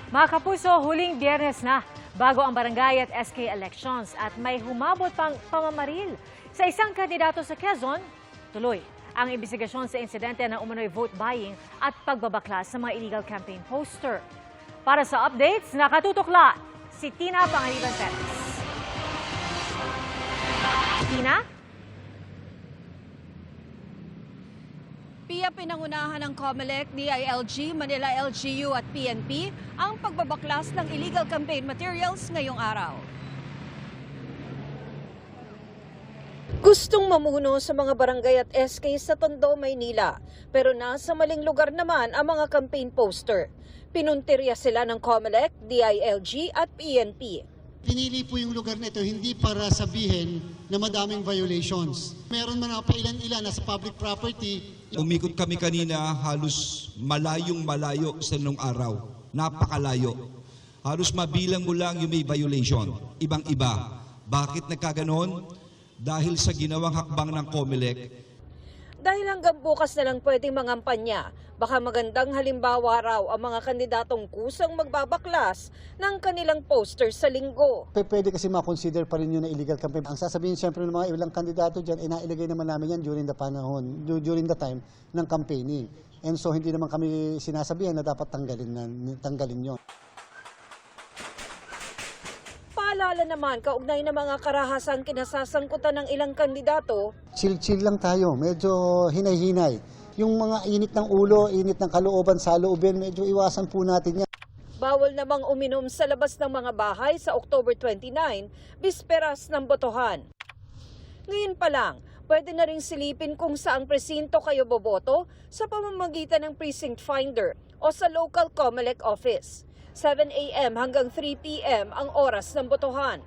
Mga kapuso, huling Biyernes na bago ang barangay at SK elections at may humabot pang pamamaril sa isang kandidato sa Quezon. Tuloy ang imbestigasyon sa insidente ng umano'y vote buying at pagbabaklas sa mga illegal campaign poster. Para sa updates, nakatutukla si Tina Pangaliban Perez. Tina? Pia, pinangunahan ng COMELEC, DILG, Manila LGU at PNP ang pagbabaklas ng illegal campaign materials ngayong araw. Gustong mamuno sa mga barangay at SK sa Tondo, Maynila, pero nasa maling lugar naman ang mga campaign poster. Pinuntirya sila ng COMELEC, DILG at PNP. Pinili po yung lugar na ito hindi para sabihin na madaming violations. Meron man pa ilan-ilan na sa public property. Umikot kami kanina halos malayo sa nung araw. Napakalayo. Halos mabilang mo lang yung may violation. Ibang-iba. Bakit nagkaganon? Dahil sa ginawang hakbang ng COMELEC. Dahil hanggang bukas na lang pwedeng mangampanya, baka magandang halimbawa raw ang mga kandidatong kusang magbabaklas ng kanilang poster sa linggo. Pwede kasi ma-consider pa rin yun na illegal campaign. Ang sasabihin siyempre ng mga ilang kandidato dyan, nailagay naman namin yan during the time ng campaigning. And so hindi naman kami sinasabihan na dapat tanggalin yon. Paalala naman, kaugnay ng mga karahasang kinasasangkutan ng ilang kandidato. Chill lang tayo, medyo hinay-hinay. Yung mga init ng ulo, init ng kalooban sa loobin, medyo iwasan po natin yan. Bawal namang uminom sa labas ng mga bahay sa October 29, bisperas ng botohan. Ngayon pa lang, pwede na ring silipin kung saang presinto kayo boboto sa pamamagitan ng precinct finder o sa local COMELEC office. 7 a.m. hanggang 3 p.m. ang oras ng botohan.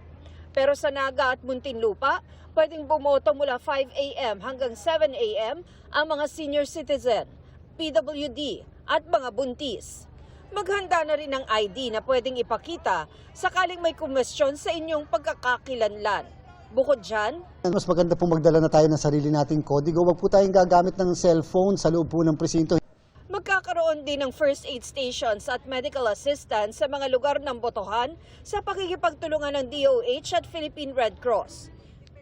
Pero sa Naga at Muntinlupa, pwedeng bumoto mula 5 a.m. hanggang 7 a.m. ang mga senior citizen, PWD at mga buntis. Maghanda na rin ng ID na pwedeng ipakita sakaling may kumwestiyon sa inyong pagkakakilanlan. Bukod dyan, mas maganda po magdala na tayo ng sarili nating kodigo. Huwag po tayong gagamit ng cellphone sa loob po ng presinto. magkakaroon din ng first aid stations at medical assistance sa mga lugar ng botohan sa pakikipagtulungan ng DOH at Philippine Red Cross.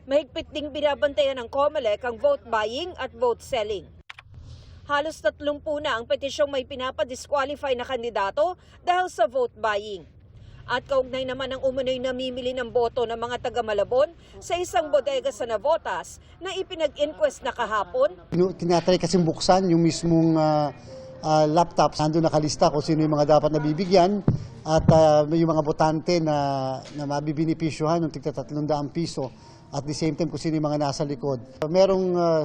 Mahigpit ding binabantayan ng COMELEC ang vote buying at vote selling. Halos 30 na ang petisyong may pinapadisqualify na kandidato dahil sa vote buying. At kaugnay naman ang umunoy namimili ng boto ng mga taga-Malabon sa isang bodega sa Navotas na ipinag-inquest na kahapon. Tinatry kasing buksan yung mismong laptop. Nandun nakalista kung sino yung mga dapat nabibigyan at yung mga botante na mabibinipisyuhan ng tigta 300 piso. At the same time kung sino yung mga nasa likod.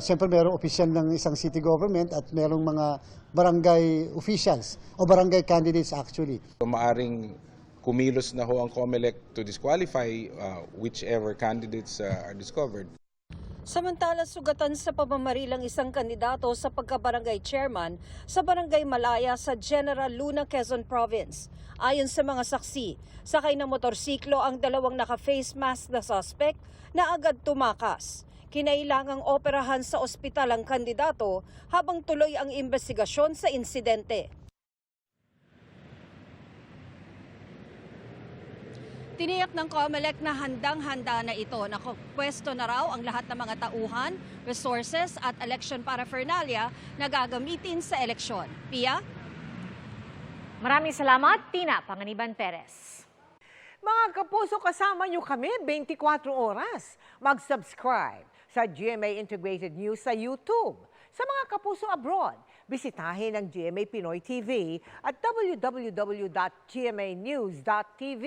Siyempre merong opisyal ng isang city government at merong mga barangay officials o barangay candidates actually. Maaring kumilos na ho ang COMELEC to disqualify whichever candidates are discovered. Samantala, sugatan sa pamamarilang isang kandidato sa pagkabarangay chairman sa Barangay Malaya sa General Luna, Quezon Province. Ayon sa mga saksi, sakay ng motorsiklo ang dalawang naka-face mask na suspect na agad tumakas. Kinailangang operahan sa ospital ang kandidato habang tuloy ang investigasyon sa insidente. Tiniyak ng COMELEC na handang-handa na ito. Nakapwesto na raw ang lahat ng mga tauhan, resources at election paraphernalia na gagamitin sa eleksyon. Pia? Maraming salamat, Tina Pangaliban Perez. Mga kapuso, kasama nyo kami 24 oras. Mag-subscribe sa GMA Integrated News sa YouTube. Sa mga kapuso abroad, bisitahin ang GMA Pinoy TV at www.gmanews.tv.